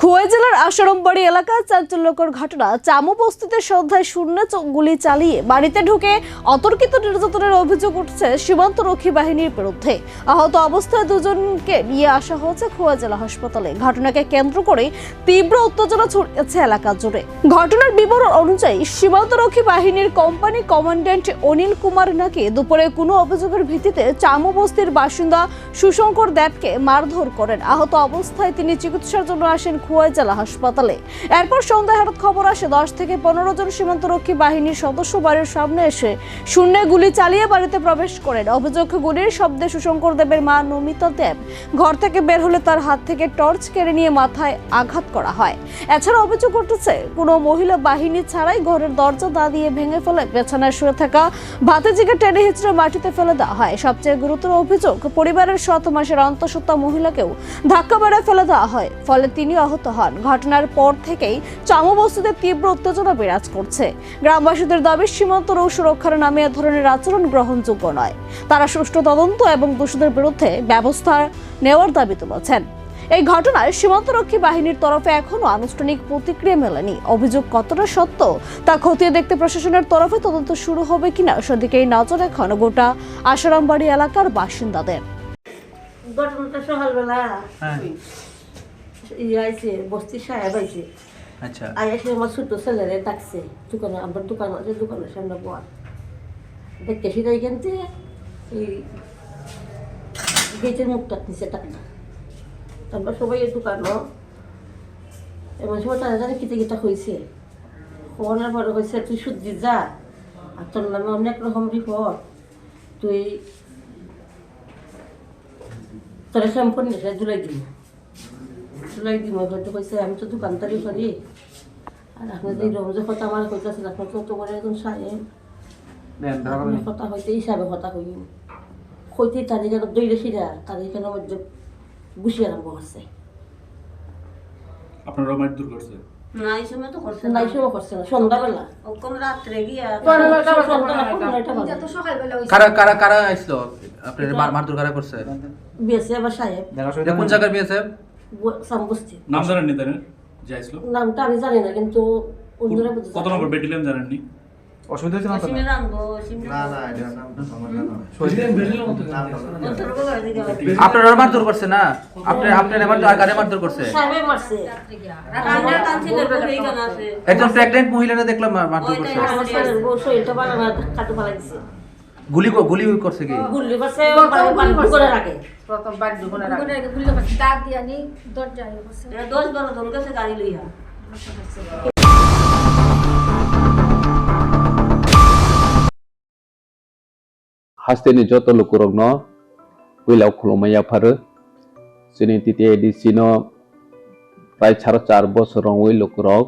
খোয়াই জেলার আশারামবাড়ি এলাকায় চাঞ্চল্যকর ঘটনা। চামু বস্তিতে সন্ধ্যায় শূন্য গুলি চালিয়ে বাড়িতে ঢুকে অতর্কিত নির্যাতনের অভিযোগ উঠছে সীমান্তরক্ষী বাহিনীর বিরুদ্ধে। আহত অবস্থায় দুজনকে নিয়ে আসা হয়েছে খোয়াই জেলা হাসপাতালে। ঘটনাকে কেন্দ্র করে তীব্র উত্তেজনা ছড়িয়েছে এলাকা জুড়ে। ঘটনার বিবরণ অনুযায়ী সীমান্তরক্ষী বাহিনীর কোম্পানি কমান্ড্যান্ট অনিল কুমার নাকি দুপুরে কোনো অভিযোগের ভিত্তিতে চামু বস্তির বাসিন্দা সুশঙ্কর দেবকে মারধর করেন। আহত অবস্থায় তিনি চিকিৎসার জন্য আসেন খোয়াই জেলা হাসপাতালে। এরপর সন্ধ্যায় হঠাৎ খবর আসে 10 থেকে 15 জন সীমান্তরক্ষী বাহিনীর সদস্য বাড়ির সামনে এসে শূন্যে গুলি চালিয়ে বাড়িতে প্রবেশ করেন। অভিযোগ, গুলির শব্দে সুশঙ্কর দেবের মা নমিতা দেব ঘর থেকে বের হলে তার হাত থেকে টর্চ কেড়ে নিয়ে মাথায় আঘাত করা হয়। এছাড়া অভিযোগ উঠেছে কোনো মহিলা বাহিনী ছাড়াই ঘরের দরজা দা দিয়ে ভেঙে ফেলে বিছানায় শুয়ে থাকা ভাতিজিকে টেনে হিঁচড়ে মাটিতে ফেলে দেওয়া হয়। সবচেয়ে গুরুতর অভিযোগ, পরিবারের 7 মাসের অন্তঃসত্ত্বা মহিলাকেও ধাক্কা মেরে ফেলে দেওয়া হয়, ফলে তিনি আহত হন। ঘটনার পর থেকেই চামু বস্তিতে তীব্র উত্তেজনা বিরাজ করছে। গ্রামবাসীদের দাবি, সীমান্ত সুরক্ষার নামে এ ধরনের আচরণ গ্রহণযোগ্য নয়। তারা সুষ্ঠু তদন্ত এবং দোষীদের বিরুদ্ধে ব্যবস্থা নেওয়ার দাবি তুলেছেন। এই ঘটনায় সীমান্তরক্ষী বাহিনীর তরফে এখনো আনুষ্ঠানিক প্রতিক্রিয়া মেলেনি। অভিযোগ কতটা সত্য তা খতিয়ে দেখতে প্রশাসনের তরফে তদন্ত শুরু হবে কিনা সেদিকেই নজর এখন গোটা আশারামবাড়ি এলাকার বাসিন্দাদের। ঘটনাটা সকালবেলা আইছে, বস্তির সাহেব আইছে। আচ্ছা, আইসে আমার ছোট ছেলেরে ডাকছে দোকানে, আমার দোকান আছে, দোকানের সামনে বল দেখতে সেটা এখান থেকে এই গেটের মুখটা নিচে টাকা। তারপর সবাই এই দোকানও এমন সময় তারা জানে কিতে কিটা হয়েছে। খবরের পরে হয়েছে, তুই শুদ্ধি যা, আর তোর নামে অনেক রকম রিপোর্ট, তুই তোরা শ্যাম্পুর নেশা জুলাই দিম হয়তো কইছে আমি তো দোকানদারি করি, আর আপনার যে রোজ কথা আমার কইতেছেন, আপনার তো তোমার একজন সাহেব কথা হইতে হিসাবে কথা কই হইতে তাদের যেন দৈরে সিরা তাদের এখানে মধ্যে গুছি আরম্ভ করছে। আপনারা মারধর করছে? না, এই সময় তো করছে না, এই সময় করছে না, সন্ধ্যাবেলা কোন রাত্রে গিয়া কারা কারা কারা আইছিল আপনার মারধর কারা করছে? বিয়েছে আবার সাহেব। কোন জায়গার বিয়েছে? সামবস্তি। নাম জানেননি তাই যে আইছিল? নামটা আমি জানি না, কিন্তু অন্যরা কত নম্বর ব্যাটালিয়ন জানেননি? অসুবিধা হচ্ছে না তো? আপনারা মারধর করছে না? আপনারা মারধর করছে? সাহেব মারছে। একজন প্রেগন্যান্ট মহিলারা দেখলাম মারধর করছে। আমার ছেলের বউ শরীরটা ভালো না, কাটু ফালাই দিছে। গুলি করছে কি? গুলি করছে করে রাখে। প্রথম বাড়ি ঢুকনের আগে গুলি করছে, দাগ দিয়া নি দরজায় বসে 10-12 জন গেছে গাড়ি লইয়া। Hasteni joto lukurogno wilau khulumaya pharu sini titi edisino prai 4 bosorong wi lukurog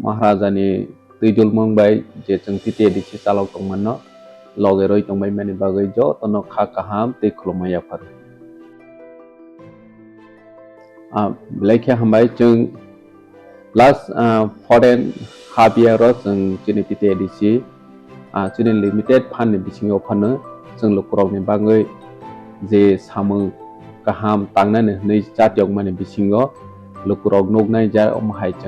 maharajani tuijul mongbai je jeng titi edisi chalok tongmanno loge roi tongbai mani bagai jo tono kha kaham te khulumaya pharu blaikha hambai jeng last foreign half year ro jeng sini titi edisi Chini limited fan ni bisingo phano jeng lukurok ni bagai je samu kaham tangnai nei jatiok mani bisingo lukurok nognai ja omhai jeng